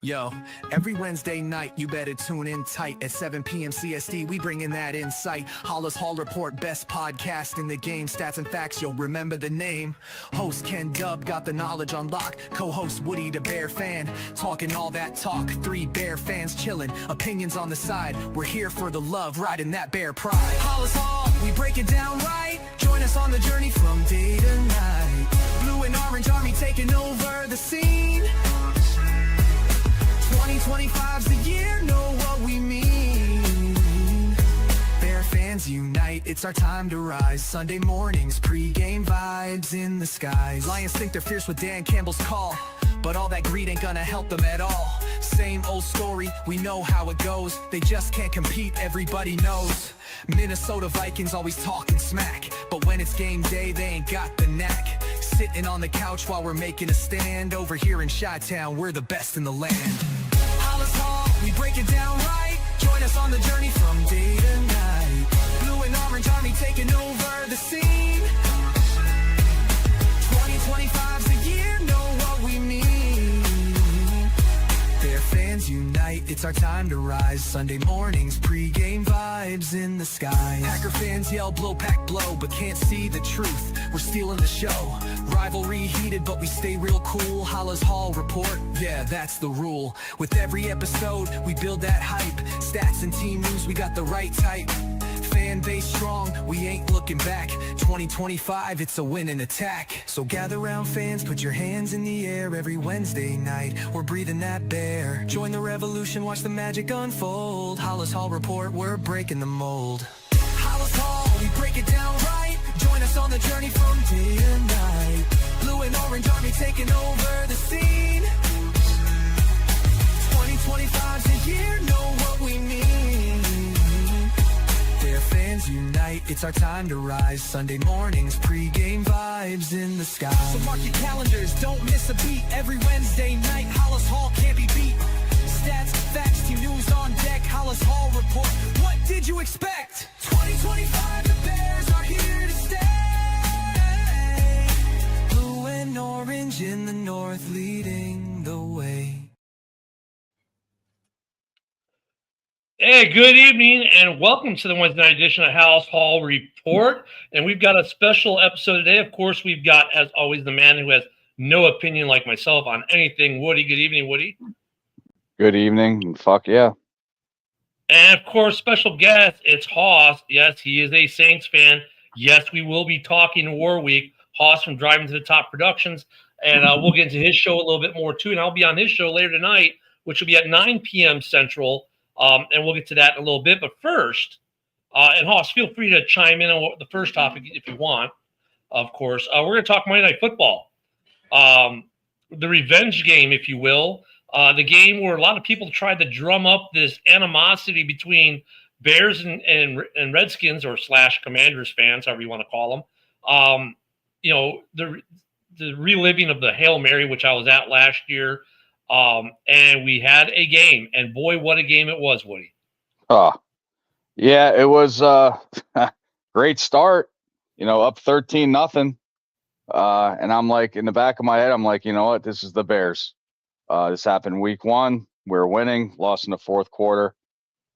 Yo, every Wednesday night, you better tune in tight at 7 p.m. CST. We bring in that insight. Halas Hall Report, best podcast in the game. Stats and facts, you'll remember the name. Host Ken Dub got the knowledge on lock. Co-host Woody, the Bear fan, talking all that talk. 3 Bear fans chilling, opinions on the side. We're here for the love, riding that Bear pride. Halas Hall, we break it down right. Join us on the journey from day to night. Blue and orange army taking over the scene. 2025's the year, know what we mean. Bear fans unite, it's our time to rise. Sunday mornings, pre-game vibes in the skies. Lions think they're fierce with Dan Campbell's call, but all that greed ain't gonna help them at all. Same old story, we know how it goes. They just can't compete, everybody knows. Minnesota Vikings always talking smack, but when it's game day, they ain't got the knack. Sitting on the couch while we're making a stand. Over here in Chi-Town, we're the best in the land. Halas Hall, we break it down right. Join us on the journey from day to night. Blue and orange army taking over the scene. 2025's the year, know what we mean. Bear fans unite, it's our time to rise. Sunday mornings, pre-game vibes in the sky. Packer fans yell blow pack blow, but can't see the truth. We're stealing the show. Rivalry heated, but we stay real cool. Halas Hall Report, yeah, that's the rule. With every episode, we build that hype. Stats and team news, we got the right type. Fan base strong, we ain't looking back. 2025, it's a winning attack. So gather round fans, put your hands in the air. Every Wednesday night, we're breathing that bear. Join the revolution, watch the magic unfold. Halas Hall Report, we're breaking the mold. Halas Hall, we break it down right. Join us on the journey from day to night. Blue and orange army taking over the scene. 2025's the year, know what we mean. Bear fans unite, it's our time to rise. Sunday mornings, pre-game vibes in the sky. So mark your calendars, don't miss a beat. Every Wednesday night, Halas Hall can't be beat. Stats, facts, team news on deck. Halas Hall Report, what did you expect? 2025, the Bears are here to stay. Blue and orange in the north leading the way. Hey, good evening, and welcome to the Wednesday night edition of Halas Hall Report. And we've got a special episode today. Of course, we've got, as always, the man who has no opinion like myself on anything, Woody. Good evening, Woody. Good evening. Fuck yeah. And, of course, special guest, it's Haas. Yes, he is a Saints fan. Yes, we will be talking War Week. Haas from Driving to the Top Productions. And we'll get into his show a little bit more, too. And I'll be on his show later tonight, which will be at 9 p.m. Central. And we'll get to that in a little bit. But first, and Haas, feel free to chime in on the first topic if you want, of course. We're going to talk Monday Night Football, the revenge game, if you will, the game where a lot of people tried to drum up this animosity between Bears and Redskins or / Commanders fans, however you want to call them. The reliving of the Hail Mary, which I was at last year. And we had a game, and boy, what a game it was, Woody. Oh, yeah, it was great start, up 13-0. And I'm like, in the back of my head, I'm like, you know what? This is the Bears. This happened week 1. We were winning, lost in the fourth quarter.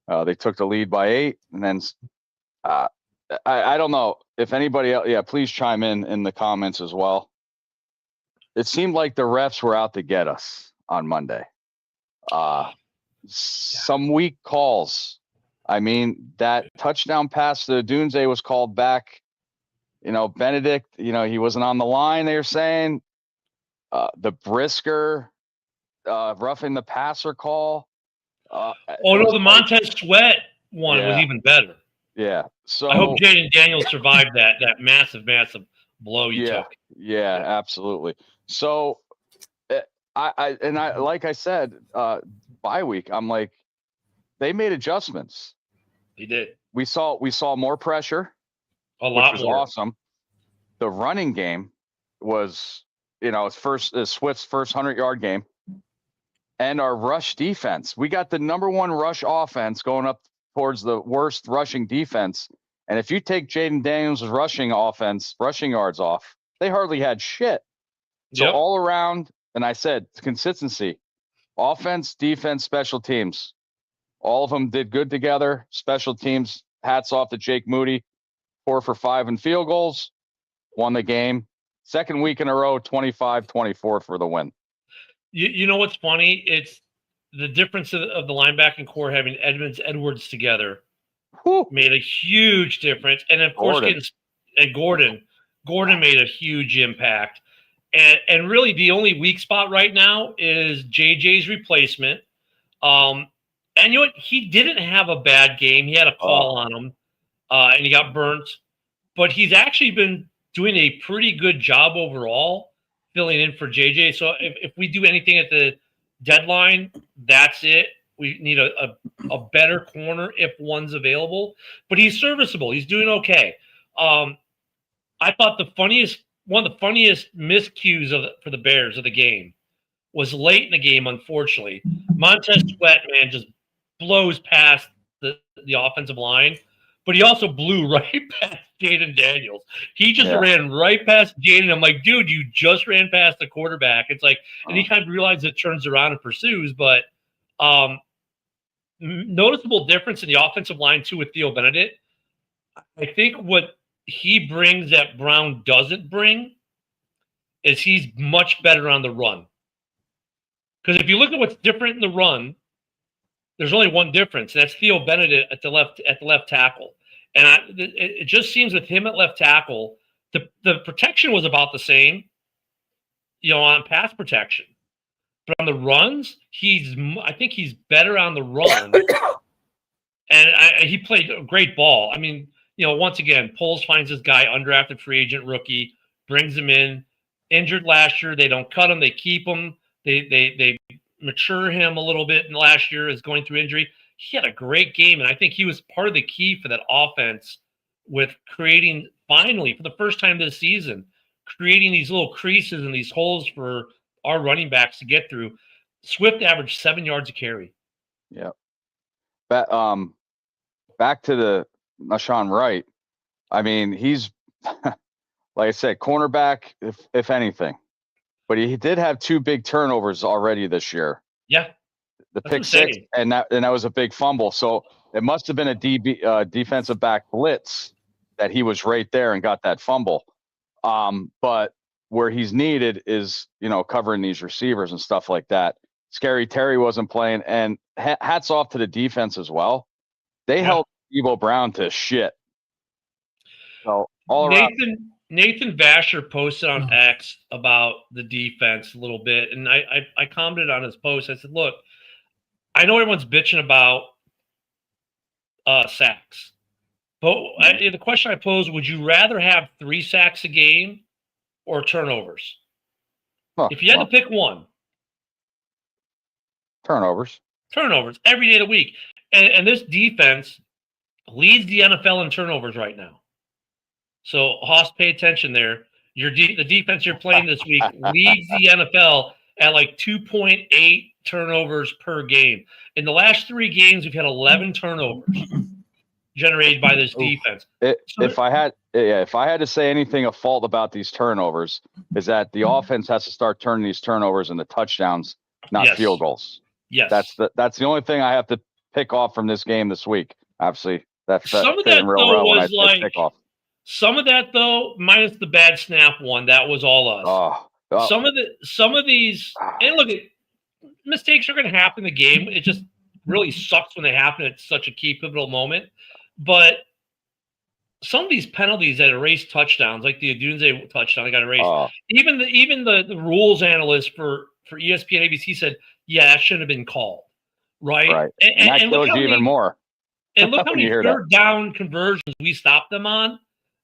They took the lead by 8. And then I don't know if anybody else, please chime in the comments as well. It seemed like the refs were out to get us on Monday. Some weak calls. I mean, that touchdown pass to Dunze was called back. Benedict, he wasn't on the line, they were saying. The Brisker roughing the passer call. The Montez Sweat one was even better. Yeah. So I hope Jaden Daniels survived that massive blow you took. Yeah, absolutely. So I like I said, bye week, I'm like, they made adjustments. They did. We saw more pressure, a lot which was more. Awesome. The running game was, Swift's first 100-yard game, and our rush defense. We got the number 1 rush offense going up towards the worst rushing defense. And if you take Jaden Daniels' rushing yards off, they hardly had shit. So all around. And I said, consistency. offense, defense, special teams. All of them did good together. Special teams, hats off to Jake Moody, 4 for 5 in field goals, won the game. Second week in a row, 25-24 for the win. You know what's funny? It's the difference of the linebacking core having Edwards together. Whew. Made a huge difference, and of course, Gordon made a huge impact. And really, the only weak spot right now is JJ's replacement. And you know what? He didn't have a bad game. He had a call on him, and he got burnt. But he's actually been doing a pretty good job overall, filling in for JJ. So if we do anything at the deadline, that's it. We need a better corner if one's available. But he's serviceable. He's doing okay. I thought one of the funniest miscues for the Bears of the game was late in the game, unfortunately. Montez Sweat, man, just blows past the offensive line, but he also blew right past Jaden Daniels. He just ran right past Jaden. I'm like, dude, you just ran past the quarterback. It's like, and he kind of realizes it, turns around and pursues, but noticeable difference in the offensive line too with Theo Benedict. I think what he brings that Brown doesn't bring is he's much better on the run. Because if you look at what's different in the run, there's only one difference, and that's Theo Benedict at the left tackle. And it just seems with him at left tackle, the protection was about the same, on pass protection. But on the runs, I think he's better on the run. And he played a great ball. I mean, once again, Poles finds this guy, undrafted free agent rookie, brings him in, injured last year. They don't cut him. They keep him. They mature him a little bit in last year as going through injury. He had a great game, and I think he was part of the key for that offense with creating, finally, for the first time this season, creating these little creases and these holes for our running backs to get through. Swift averaged 7 yards a carry. Yeah. Back to the Nashawn Wright. I mean, he's like I said, cornerback, if anything. But he did have 2 big turnovers already this year. Yeah. The pick six, and that was a big fumble. So it must have been a defensive back blitz that he was right there and got that fumble. But where he's needed is, covering these receivers and stuff like that. Scary Terry wasn't playing, and hats off to the defense as well. They held Evo Brown to shit. So all around. Nathan Vasher posted on X about the defense a little bit, and I commented on his post. I said, look, I know everyone's bitching about sacks, but the question I posed, would you rather have 3 sacks a game or turnovers? If you had to pick one. Turnovers every day of the week. And this defense leads the NFL in turnovers right now. So, Haas, pay attention there. The defense you're playing this week leads the NFL at like 2.8 turnovers per game. In the last 3 games, we've had 11 turnovers generated by this defense. If I had to say anything of fault about these turnovers, is that the offense has to start turning these turnovers into touchdowns, not field goals. Yes, that's the only thing I have to pick off from this game this week. Obviously, some of that though was like some of that though, minus the bad snap one, that was all us. Some of these, and look, mistakes are going to happen in the game. It just really sucks when they happen at such a key pivotal moment. But some of these penalties that erase touchdowns, like the Adunze touchdown, they got erased. Even the rules analyst for ESPN ABC said, yeah, that shouldn't have been called. Right. And that kills you even more. And look how many third down conversions we stopped them on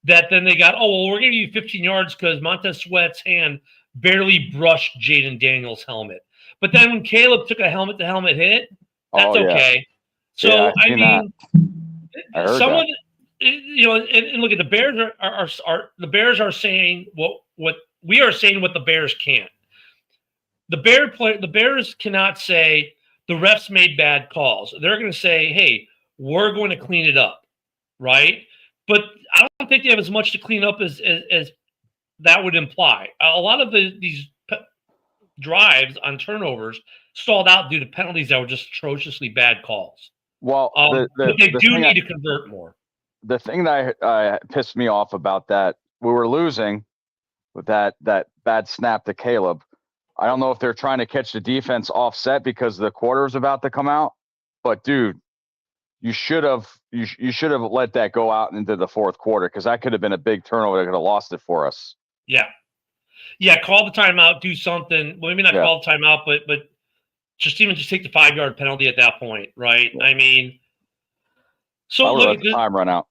that then they got, we're going to give you 15 yards because Montez Sweat's hand barely brushed Jaden Daniels' helmet. But then when Caleb took a helmet-to-helmet hit, that's okay. So, I mean, some of the, and look at the Bears the Bears are saying what we are saying what the Bears can't. The Bears cannot say the refs made bad calls. They're going to say, hey, we're going to clean it up, right? But I don't think they have as much to clean up as that would imply. A lot of these drives on turnovers stalled out due to penalties that were just atrociously bad calls. Well, But they do thing need to convert more. the thing that pissed me off about that, we were losing with that bad snap to Caleb. I don't know if they're trying to catch the defense offset because the quarter is about to come out, but dude, you should have let that go out into the fourth quarter because that could have been a big turnover that could have lost it for us. Yeah. Yeah, call the timeout, do something. Well, maybe not call the timeout, but just take the 5-yard penalty at that point, right? Yeah. I mean, so look at this time run out.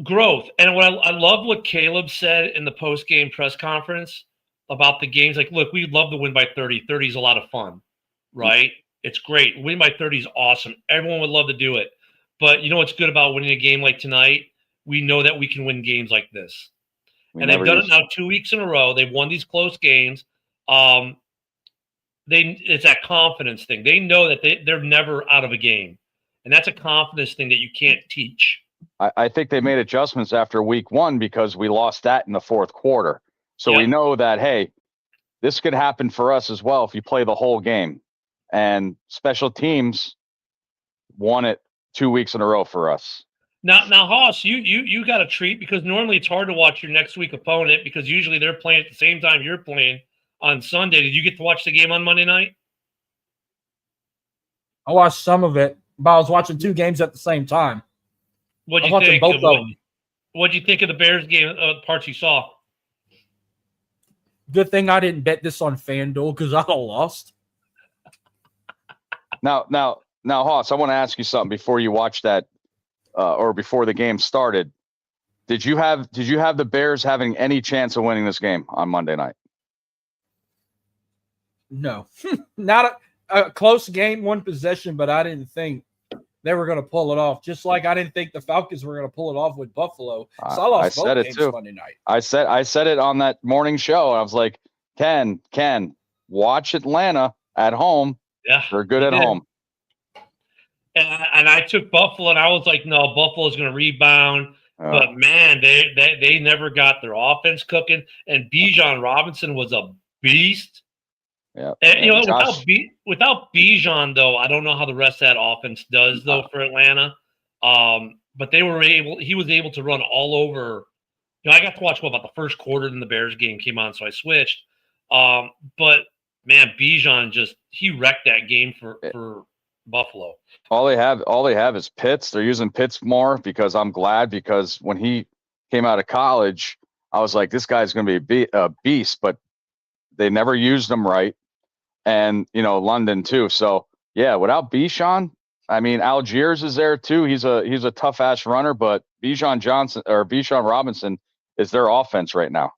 Growth. And what I love what Caleb said in the post-game press conference about the games. Like, look, we'd love to win by 30. 30 is a lot of fun, right? It's great. Winning by 30 is awesome. Everyone would love to do it. But you know what's good about winning a game like tonight? We know that we can win games like this. And they've done it now 2 weeks in a row. They've won these close games. It's that confidence thing. They know that they're never out of a game. And that's a confidence thing that you can't teach. I think they made adjustments after week 1 because we lost that in the fourth quarter. So we know that, hey, this could happen for us as well if you play the whole game. And special teams won it 2 weeks in a row for us. Now, Haas, you got a treat because normally it's hard to watch your next week opponent because usually they're playing at the same time you're playing on Sunday. Did you get to watch the game on Monday night? I watched some of it, but I was watching 2 games at the same time. What'd you think? What'd you think of the Bears game? Parts you saw. Good thing I didn't bet this on FanDuel because I'd have lost. Now, Hoss, I want to ask you something before you watch that, or before the game started. Did you have the Bears having any chance of winning this game on Monday night? No, not a close game, 1 possession, but I didn't think they were going to pull it off. Just like I didn't think the Falcons were going to pull it off with Buffalo. So I lost both games Monday night. I said it on that morning show. I was like, Ken, watch Atlanta at home. Yeah, they're good at home. And I took Buffalo, and I was like, no, Buffalo's going to rebound. But man, they never got their offense cooking. And Bijan Robinson was a beast. Yeah, and without Bijan though, I don't know how the rest of that offense does though for Atlanta. But he was able to run all over. I got to watch about the first quarter in the Bears game came on, so I switched. But man, Bijan he wrecked that game for Buffalo. All they have is Pitts. They're using Pitts more because I'm glad because when he came out of college, I was like, this guy's going to be a beast, but they never used him right. And, London too. So yeah, without Bijan, I mean, Algiers is there too. He's a tough ass runner, but Bijan Robinson is their offense right now.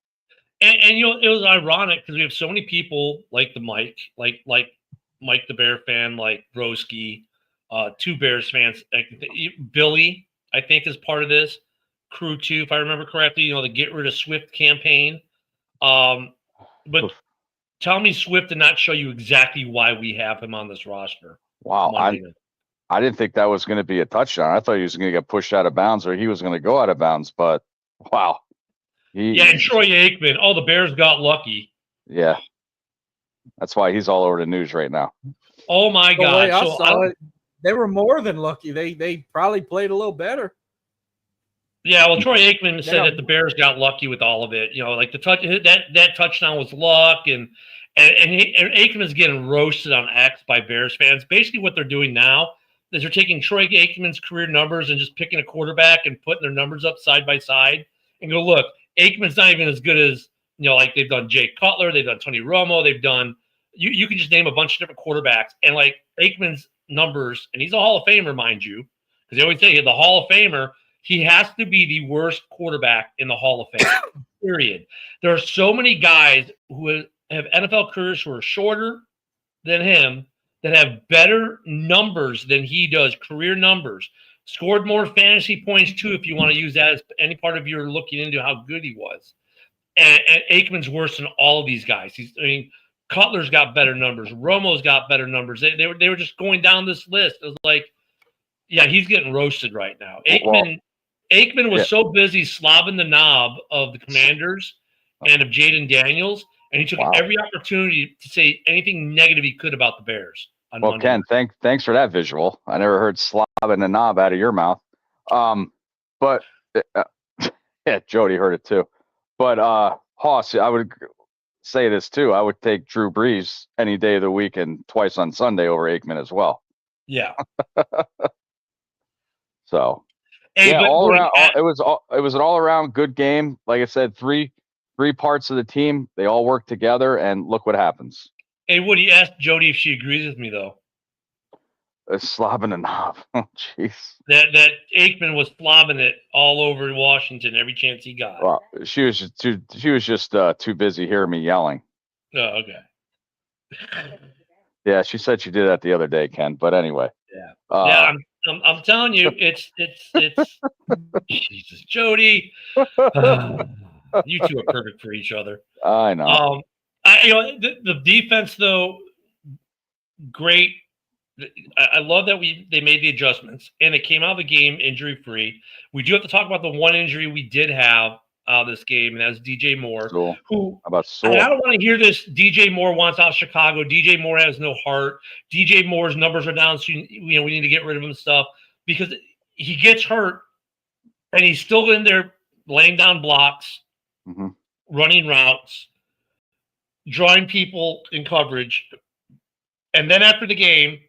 And it was ironic because we have so many people like the Mike, like Mike the Bear fan, like Broski, 2 Bears fans. Billy, I think, is part of this crew too, if I remember correctly. The Get Rid of Swift campaign. But tell me Swift did not show you exactly why we have him on this roster. Wow, I didn't think that was going to be a touchdown. I thought he was going to get pushed out of bounds or he was going to go out of bounds. But wow, and Troy Aikman. Oh, the Bears got lucky. Yeah. That's why he's all over the news right now. Oh my God! They were more than lucky. They probably played a little better. Yeah, well, Troy Aikman said that the Bears got lucky with all of it. Like that touchdown was luck, and Aikman is getting roasted on X by Bears fans. Basically, what they're doing now is they're taking Troy Aikman's career numbers and just picking a quarterback and putting their numbers up side by side and go, look, Aikman's not even as good as like they've done Jay Cutler, they've done Tony Romo, they've done. You can just name a bunch of different quarterbacks, and like Aikman's numbers, and he's a Hall of Famer, mind you, because they always say the Hall of Famer. He has to be the worst quarterback in the Hall of Fame, period. There are so many guys who have NFL careers who are shorter than him that have better numbers than he does, career numbers. Scored more fantasy points, too, if you want to use that as any part of your looking into how good he was. And Aikman's worse than all of these guys. Cutler's got better numbers. Romo's got better numbers. They were just going down this list. It was like, yeah, he's getting roasted right now. Aikman was so busy slobbing the knob of the Commanders and of Jaden Daniels, and he took every opportunity to say anything negative he could about the Bears. Well, Monday. Ken, thanks for that visual. I never heard slobbing a knob out of your mouth. But yeah, Jody heard it too. But Hoss, I would say this too. I would take Drew Brees any day of the week and twice on Sunday over Aikman as well. Yeah. So hey, yeah, but all Woody, around, it was an all around good game. Like I said, three parts of the team, they all work together, and look what happens. Hey, Woody, asked Jody if she agrees with me though. Slobbing a knob. Oh, jeez. That Aikman was flobbing it all over Washington every chance he got. Well, she was just too busy hearing me yelling. Oh, okay. Yeah, she said she did that the other day, Ken. But anyway. Yeah. Yeah, I'm telling you, it's Jesus, Jody. You two are perfect for each other. I know. The defense though, great. I love that they made the adjustments and it came out of the game injury free. We do have to talk about the one injury we did have out of this game, and that's DJ Moore. Sewell. Who? How about I Sewell? don't want to hear this. DJ Moore wants out of Chicago. DJ Moore has no heart. DJ Moore's numbers are down, so we need to get rid of him stuff because he gets hurt and he's still in there laying down blocks, running routes, drawing people in coverage, and then after the game.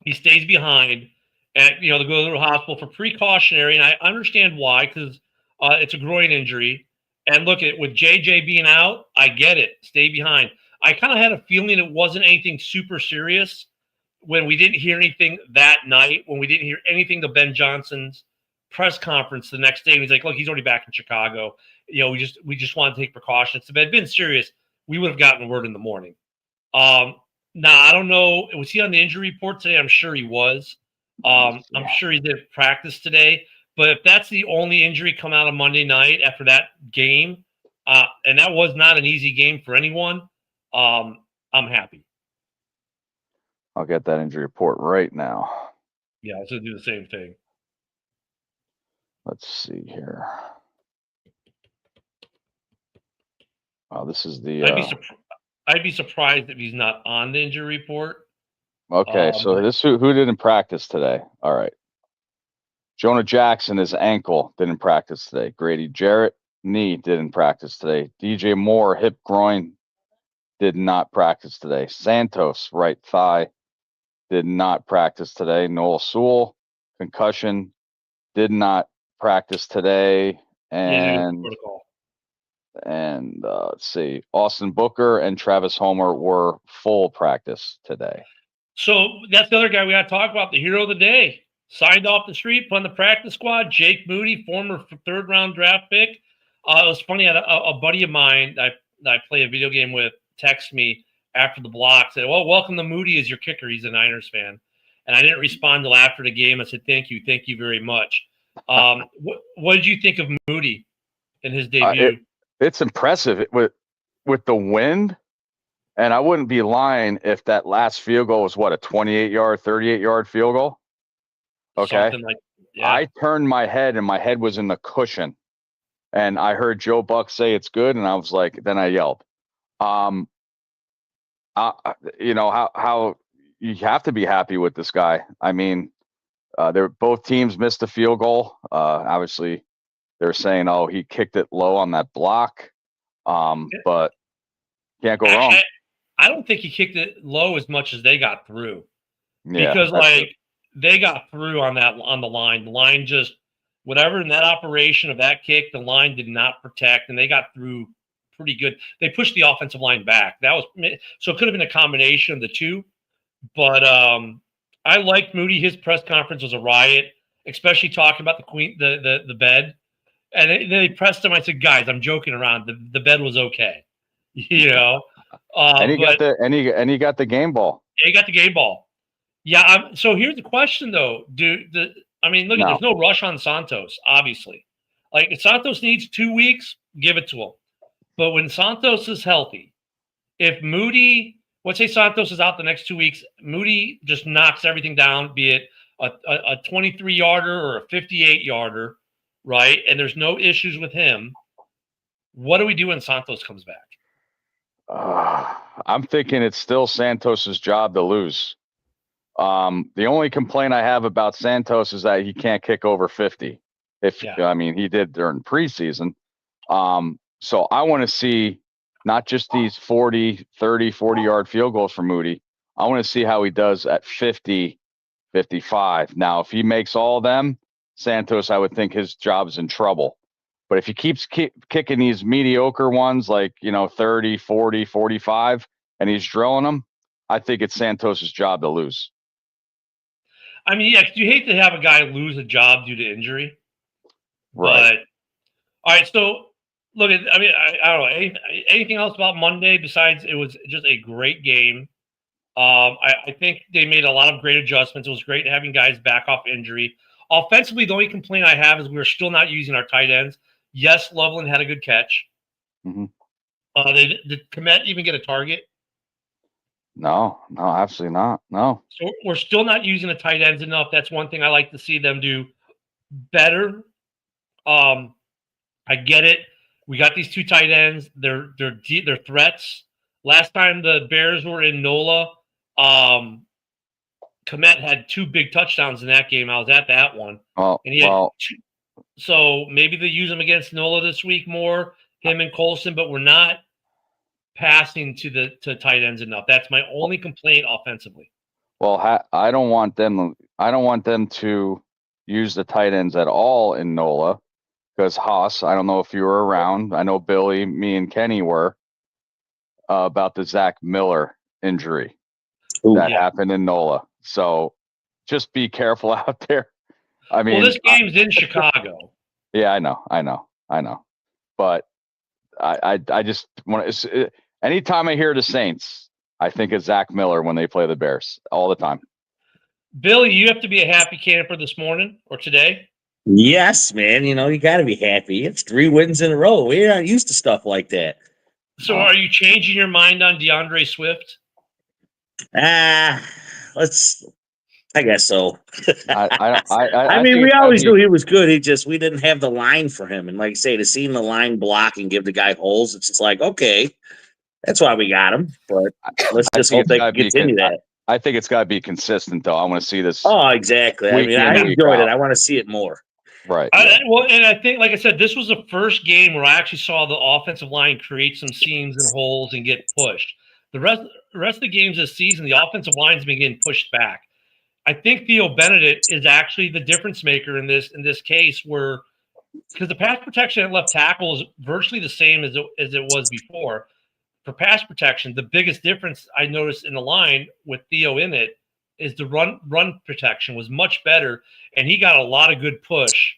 He stays behind, and they go to the hospital for precautionary, and I understand why because it's a groin injury. And look at with JJ being out, I get it. Stay behind. I kind of had a feeling it wasn't anything super serious when we didn't hear anything that night. When we didn't hear anything to Ben Johnson's press conference the next day, he's like, "Look, he's already back in Chicago. We just want to take precautions." If it had been serious, we would have gotten word in the morning. Now, I don't know. Was he on the injury report today? I'm sure he was. I'm sure he did practice today. But if that's the only injury come out of Monday night after that game, and that was not an easy game for anyone, I'm happy. I'll get that injury report right now. Yeah, I was going to do the same thing. Let's see here. Oh, this is the. I'd be surprised if he's not on the injury report. Okay, so this who didn't practice today? All right. Jonah Jackson, his ankle, didn't practice today. Grady Jarrett, knee, didn't practice today. DJ Moore, hip groin, did not practice today. Santos, right thigh, did not practice today. Noel Sewell, concussion, did not practice today. And let's see, Austin Booker and Travis Homer were full practice today. So that's the other guy we got to talk about, the hero of the day. Signed off the street, put on the practice squad, Jake Moody, former third-round draft pick. It was funny, I had a buddy of mine that I play a video game with text me after the block, said, "Well, welcome to Moody as your kicker." He's a Niners fan. And I didn't respond until after the game. I said, thank you very much. What did you think of Moody in his debut? It's impressive with the wind, and I wouldn't be lying if that last field goal was a 28-yard, 38-yard field goal. Okay, I turned my head, and my head was in the cushion, and I heard Joe Buck say it's good, and I was like, then I yelled. How you have to be happy with this guy. I mean, both teams missed a field goal. Obviously. They're saying, "Oh, he kicked it low on that block," but can't go wrong. I don't think he kicked it low as much as they got through, because they got through on the line. The line just whatever in that operation of that kick, the line did not protect, and they got through pretty good. They pushed the offensive line back. So it could have been a combination of the two, but I liked Moody. His press conference was a riot, especially talking about the bed. And then they pressed him. I said, "Guys, I'm joking around. The bed was okay, And he got the game ball. He got the game ball. Yeah. So here's the question, though. There's no rush on Santos. Obviously, like if Santos needs 2 weeks, give it to him. But when Santos is healthy, if Moody, let's say Santos is out the next 2 weeks, Moody just knocks everything down, be it a 23-yarder or a 58-yarder. Right, and there's no issues with him. What do we do when Santos comes back? I'm thinking it's still Santos's job to lose. The only complaint I have about Santos is that he can't kick over 50. I mean, he did during preseason. So I want to see not just these 40 yard field goals for Moody. I want to see how he does at 50, 55. Now, if he makes all of them, Santos, I would think his job's in trouble. But if he keeps kicking these mediocre ones like, 30, 40, 45, and he's drilling them, I think it's Santos's job to lose. I mean, yeah, you hate to have a guy lose a job due to injury. Right. But, all right, so look, I don't know. Anything else about Monday besides it was just a great game? I think they made a lot of great adjustments. It was great having guys back off injury. Offensively, the only complaint I have is we're still not using our tight ends. Yes, Loveland had a good catch. Mm-hmm. Did Komet even get a target? No, absolutely not. No. So we're still not using the tight ends enough. That's one thing I like to see them do better. I get it. We got these two tight ends. They're threats. Last time the Bears were in NOLA, Komet had 2 big touchdowns in that game. I was at that one. So maybe they use him against NOLA this week more, him and Colson, but we're not passing to tight ends enough. That's my only complaint offensively. Well, I don't want them to use the tight ends at all in NOLA because Haas, I don't know if you were around. I know Billy, me, and Kenny were about the Zach Miller injury that happened in NOLA. So just be careful out there. I mean, this game's in Chicago. Yeah, I know. But I just want to. Anytime I hear the Saints, I think of Zach Miller when they play the Bears all the time. Billy, you have to be a happy camper this morning or today. Yes, man. You got to be happy. It's 3 wins in a row. We're not used to stuff like that. So, are you changing your mind on DeAndre Swift? I guess so. I mean, we always knew he was good. We didn't have the line for him. And like I say, to see the line block and give the guy holes, it's just like, okay, that's why we got him. But let's just hope they can continue that. I think it's got to be consistent, though. I want to see this. Oh, exactly. I mean, I enjoyed it. I want to see it more. Right. And I think, like I said, this was the first game where I actually saw the offensive line create some seams and holes and get pushed. The rest of the games this season, the offensive line's been getting pushed back. I think Theo Benedict is actually the difference maker in this case, where because the pass protection at left tackle is virtually the same as it was before. For pass protection, the biggest difference I noticed in the line with Theo in it is the run protection was much better, and he got a lot of good push,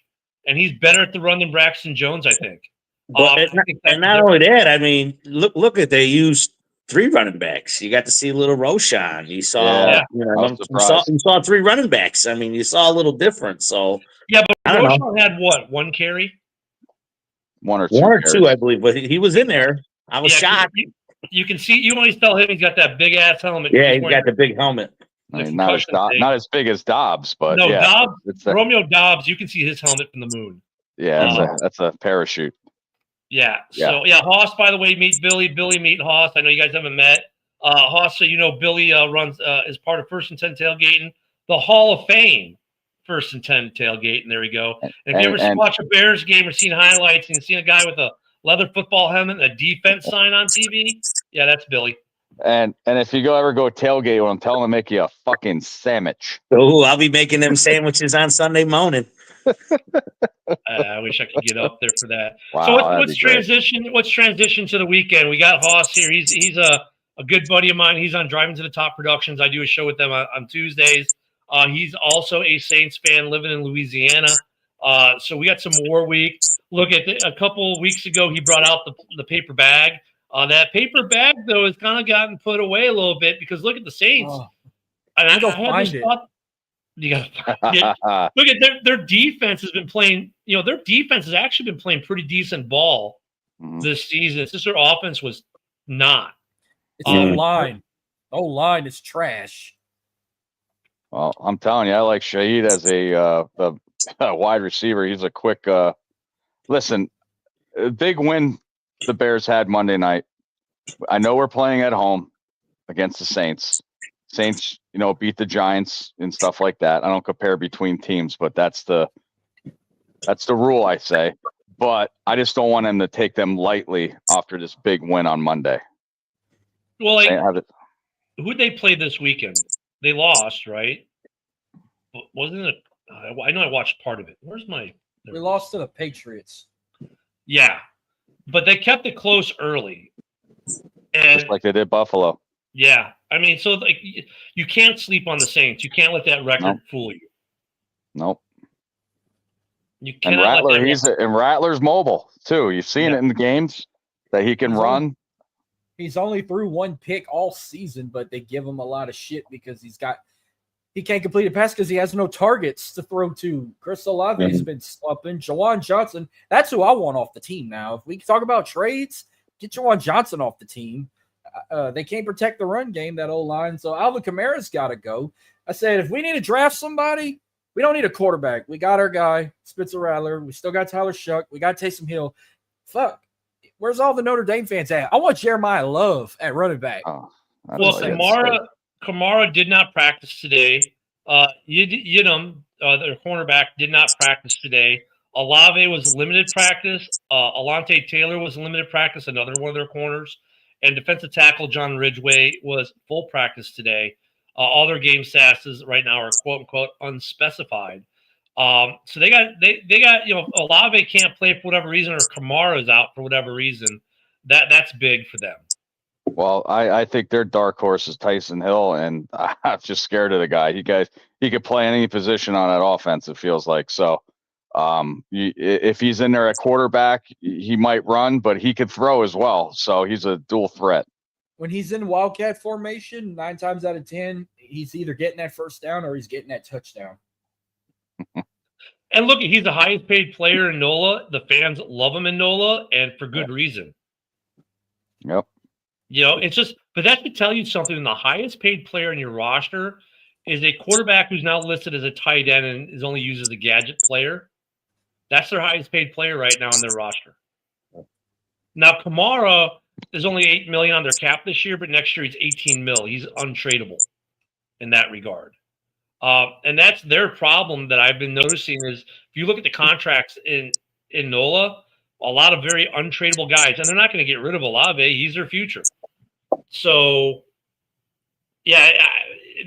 and he's better at the run than Braxton Jones, I think. But not only that, I mean, look at they used 3 running backs. You got to see a little Roshan. You saw, you saw 3 running backs. I mean, you saw a little difference. So yeah, but Roshan had what, 1 carry? 1 or 2. 1 or 2, I believe, but he was in there. I was shocked. You can see, you always tell him he's got that big ass helmet. Yeah, he's got the big helmet. I mean, not as big as Dobbs, but no, yeah, Dobbs, Romeo Dobbs, you can see his helmet from the moon. Yeah, that's a parachute. Yeah. So Haas, by the way, meet Billy. Billy meet Haas. I know you guys haven't met. Haas, so Billy runs is part of First and 10 Tailgating, the Hall of Fame First and 10 Tailgating. There we go. And if you ever watch a Bears game or seen highlights and seen a guy with a leather football helmet and a defense sign on TV, yeah, that's Billy. And if you ever go tailgate, I'm telling them to make you a fucking sandwich. Oh, I'll be making them sandwiches on Sunday morning. I wish I could get up there for that. Wow, so let's transition. Let's transition to the weekend. We got Haas here. He's a good buddy of mine. He's on Driving to the Top Productions. I do a show with them on Tuesdays. He's also a Saints fan living in Louisiana. So we got some War Week. Look at a couple of weeks ago, he brought out the paper bag. That paper bag, though, has kind of gotten put away a little bit because look at the Saints. I go find it. You got to find it. Look at their defense has been playing. Their defense has actually been playing pretty decent ball this season. It's just their offense was not. It's O-line. O-line is trash. Well, I'm telling you, I like Shaheed as a wide receiver. He's a quick. Listen, a big win the Bears had Monday night. I know we're playing at home against the Saints, Saints, beat the Giants and stuff like that. I don't compare between teams, but that's the rule, I say. But I just don't want them to take them lightly after this big win on Monday. Well, who'd they play this weekend? They lost, right? Wasn't it? I know I watched part of it. Where's my? We lost to the Patriots. Yeah, but they kept it close early, and just like they did Buffalo. Yeah, I mean, so like you can't sleep on the Saints. You can't let that record fool you. Nope. You and Rattler, and Rattler's mobile too. You've seen it in the games that he can run. He's only threw one pick all season, but they give him a lot of shit because he can't complete a pass because he has no targets to throw to. Chris Olave has been slumping. Jawan Johnson, that's who I want off the team now. If we talk about trades, get Jawan Johnson off the team. They can't protect the run game, that old line. So Alvin Kamara's got to go. I said, if we need to draft somebody, we don't need a quarterback. We got our guy, Spencer Rattler. We still got Tyler Shuck. We got Taysom Hill. Fuck. Where's all the Notre Dame fans at? I want Jeremiah Love at running back. Well, Kamara did not practice today. Yidam, their cornerback, did not practice today. Olave was limited practice. Alante Taylor was limited practice, another one of their corners. And defensive tackle John Ridgway was full practice today. All their game stats right now are quote unquote unspecified. So they got Olave can't play for whatever reason, or Kamara is out for whatever reason. That's big for them. Well, I think their dark horse is Taysom Hill, and I'm just scared of the guy. He could play any position on that offense. It feels like so. If he's in there at quarterback, he might run, but he could throw as well. So he's a dual threat. When he's in Wildcat formation, 9 times out of 10, he's either getting that first down or he's getting that touchdown. And look, he's the highest paid player in NOLA. The fans love him in NOLA, and for good reason. Yep. It's just, but that should tell you something. The highest paid player in your roster is a quarterback who's now listed as a tight end and is only used as a gadget player. That's their highest paid player right now on their roster. Now, Kamara is only $8 million on their cap this year, but next year he's $18 million. He's untradeable in that regard. And that's their problem that I've been noticing is if you look at the contracts in NOLA, a lot of very untradeable guys, and they're not going to get rid of Olave. He's their future. So, yeah,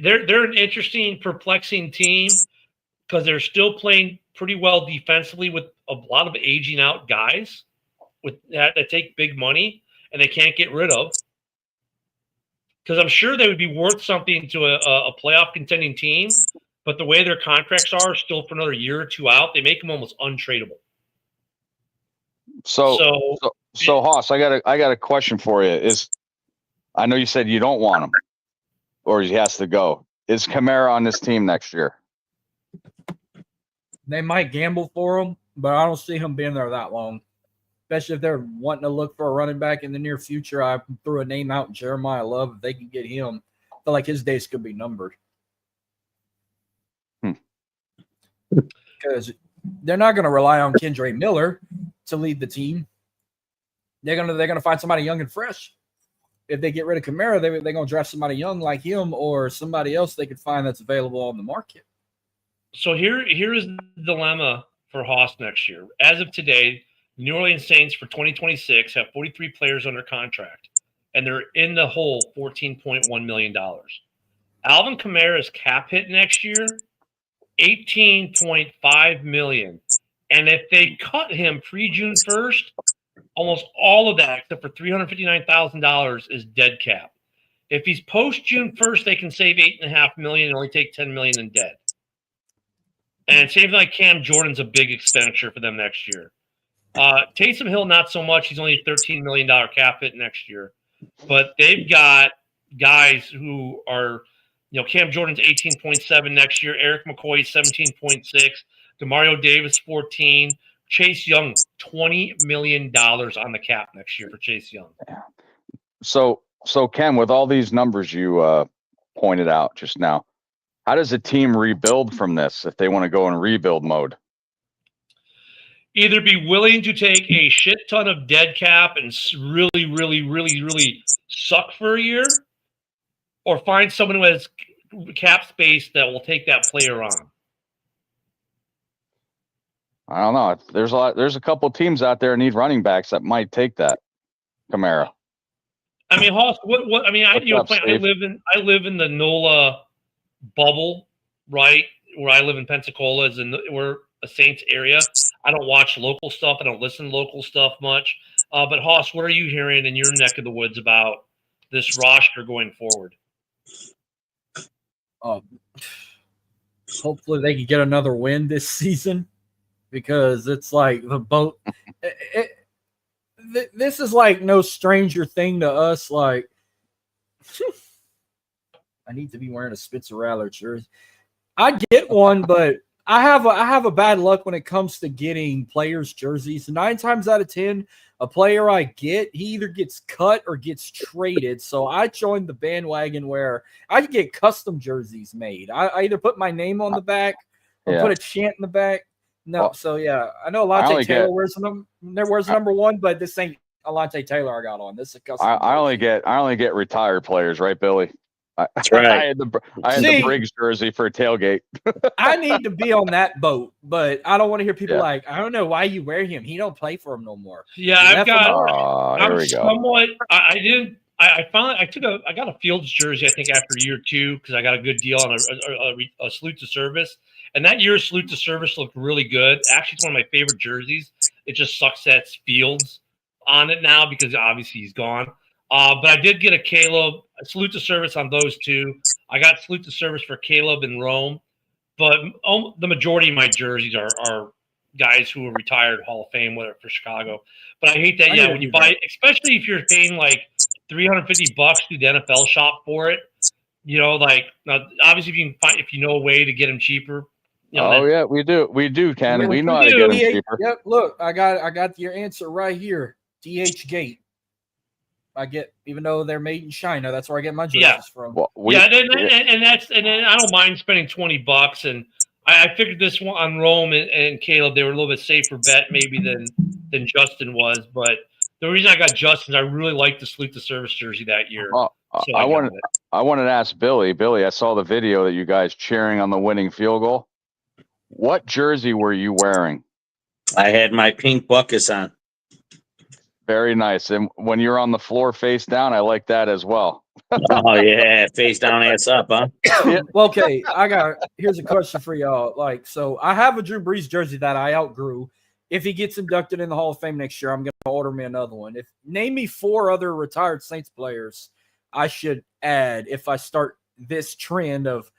they're an interesting, perplexing team because they're still playing pretty well defensively with a lot of aging out guys that take big money and they can't get rid of. Because I'm sure they would be worth something to a playoff contending team, but the way their contracts are still for another year or two out, they make them almost untradeable. So Haas, I got a question for you. I know you said you don't want him, or he has to go. Is Kamara on this team next year? They might gamble for him, but I don't see him being there that long. Especially if they're wanting to look for a running back in the near future. I threw a name out, Jeremiah Love. If they can get him, I feel like his days could be numbered. Because they're not going to rely on Kendre Miller to lead the team. They're gonna find somebody young and fresh. If they get rid of Kamara, they're going to draft somebody young like him or somebody else they could find that's available on the market. So here is the dilemma for Haas next year. As of today, New Orleans Saints for 2026 have 43 players under contract, and they're in the hole $14.1 million. Alvin Kamara's cap hit next year, $18.5 million. And if they cut him pre-June 1st, almost all of that, except for $359,000, is dead cap. If he's post-June 1st, they can save $8.5 million and only take $10 million in dead. And same thing like Cam Jordan's a big expenditure for them next year. Taysom Hill, not so much. He's only a $13 million cap hit next year. But they've got guys who are, Cam Jordan's 18.7 next year. Eric McCoy, 17.6. DeMario Davis, 14. Chase Young, $20 million on the cap next year for Chase Young. Yeah. So Ken, with all these numbers you pointed out just now, how does a team rebuild from this if they want to go in rebuild mode? Either be willing to take a shit ton of dead cap and really, really, really, really suck for a year, or find someone who has cap space that will take that player on. I don't know. There's a couple teams out there need running backs that might take that. Kamara. I mean, Hoss, what? I mean, I live in the NOLA bubble, right? Where I live in Pensacola, we're a Saints area. I don't watch local stuff. I don't listen to local stuff much. But Hoss, what are you hearing in your neck of the woods about this roster going forward? Hopefully they can get another win this season, because it's like the boat. This is like no stranger thing to us. Like, I need to be wearing a Spencer Rattler jersey. I get one, but I have a bad luck when it comes to getting players' jerseys. 9 times out of 10, a player I get, he either gets cut or gets traded. So I joined the bandwagon where I get custom jerseys made. I either put my name on the back or put a chant in the back. No, well, so yeah, I know Alontae Taylor wears number 1, but this ain't Alontae Taylor I got on. This is a custom. I only get retired players, right, Billy? That's right. I had the Briggs jersey for a tailgate. I need to be on that boat, but I don't want to hear people like, I don't know why you wear him. He don't play for him no more. Yeah, I've got. Here we go. I got a Fields jersey, I think, after year 2, because I got a good deal on a salute to service. And that year's salute to service looked really good. Actually, it's one of my favorite jerseys. It just sucks that it's Fields on it now because obviously he's gone. But I did get a salute to service on those 2. I got salute to service for Caleb and Rome. But the majority of my jerseys are guys who are retired Hall of Fame, whether for Chicago. But I hate that, when you buy, especially if you're paying like $350 to the NFL shop for it, like, now, obviously if you know a way to get them cheaper. Yeah, we do, Ken. We know how to get them cheaper. Yep, look, I got your answer right here. DH Gate. I get, even though they're made in China, that's where I get my jerseys from. Well, and then I don't mind spending $20, and I figured this one on Rome and Caleb, they were a little bit safer bet maybe than Justin was, but the reason I got Justin is I really liked the salute to service jersey that year. So I wanted to ask Billy. Billy, I saw the video that you guys cheering on the winning field goal. What jersey were you wearing? I had my pink Buckus on. Very nice. And when you're on the floor face down, I like that as well. Oh, yeah. Face down, ass up, huh? Well, okay. Here's a question for y'all. Like, so I have a Drew Brees jersey that I outgrew. If he gets inducted in the Hall of Fame next year, I'm going to order me another one. Name me 4 other retired Saints players I should add if I start this trend of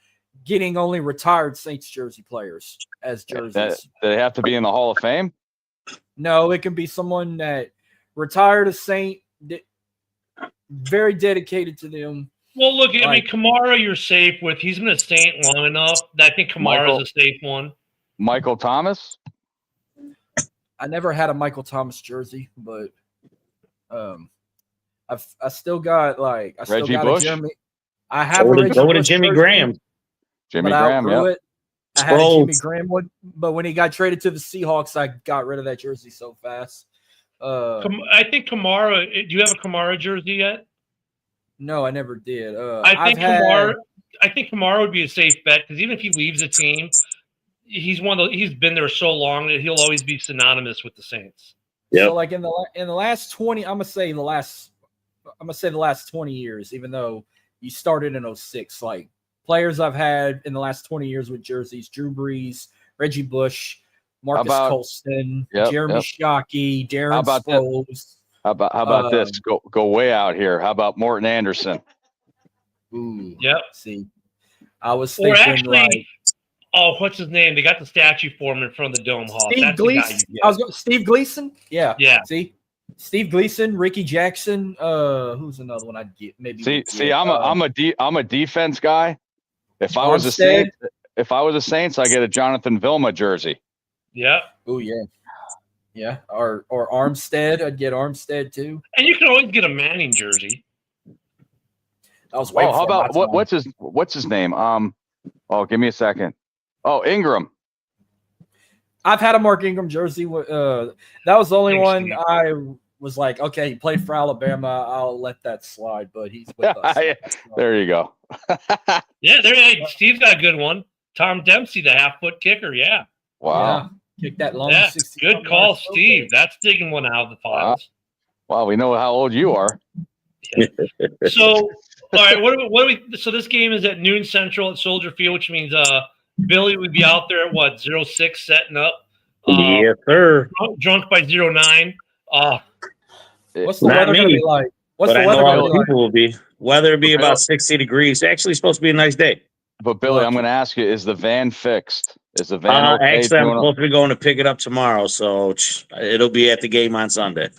getting only retired Saints jersey players as jerseys. Do they have to be in the Hall of Fame? No, it can be someone that retired a Saint, very dedicated to them. Well, look, I mean, Kamara you're safe with. He's been a Saint long enough. I think Kamara is a safe one. Michael Thomas? I never had a Michael Thomas jersey, but I still got Reggie Bush? Jeremy. I have a Reggie Bush to Jimmy jersey, Graham. Jimmy Graham, yeah. I had a Jimmy Graham one, but when he got traded to the Seahawks, I got rid of that jersey so fast. I think Kamara. Do you have a Kamara jersey yet? No, I never did. I think Kamara would be a safe bet because even if he leaves the team, he's been there so long that he'll always be synonymous with the Saints. Yep. So like in the last 20, I'm gonna say the last 20 years, even though you started in 06, like players I've had in the last 20 years with jerseys: Drew Brees, Reggie Bush, Marcus Colston, Jeremy Shockey, Darren Sproles. How about this? Go way out here. How about Morton Anderson? Ooh, yep. See, I was thinking what's his name? They got the statue for him in front of the dome hall. Steve Gleason. Steve Gleason. Yeah. See, Steve Gleason, Ricky Jackson. Who's another one I'd get? Maybe. See, I'm a defense guy. If I was a Saints, I get a Jonathan Vilma jersey. Yeah. Oh yeah. Yeah. Or Armstead. I'd get Armstead too. And you can always get a Manning jersey. I was waiting. How about what's his name? Give me a second. Oh, Ingram. I've had a Mark Ingram jersey. That was the only one was like, okay, he played for Alabama. I'll let that slide, but he's with us. There you go. Yeah, hey, Steve's got a good one. Tom Dempsey, the half-foot kicker. Yeah. Wow. Yeah. Kick that long. Yeah. Good call, Steve. That's digging one out of the files. Wow, we know how old you are. Yeah. So, all right, what do we? So this game is at noon Central at Soldier Field, which means Billy would be out there at what 06 setting up. Yes, sir. Drunk by 09. What's the weather going to be like? What's the weather going to be like? People will be. Weather will be about 60 degrees. Actually, supposed to be a nice day. But Billy, I'm going to ask you: is the van fixed? Is the van okay? Actually, I'm supposed to be going to pick it up tomorrow, so it'll be at the game on Sunday.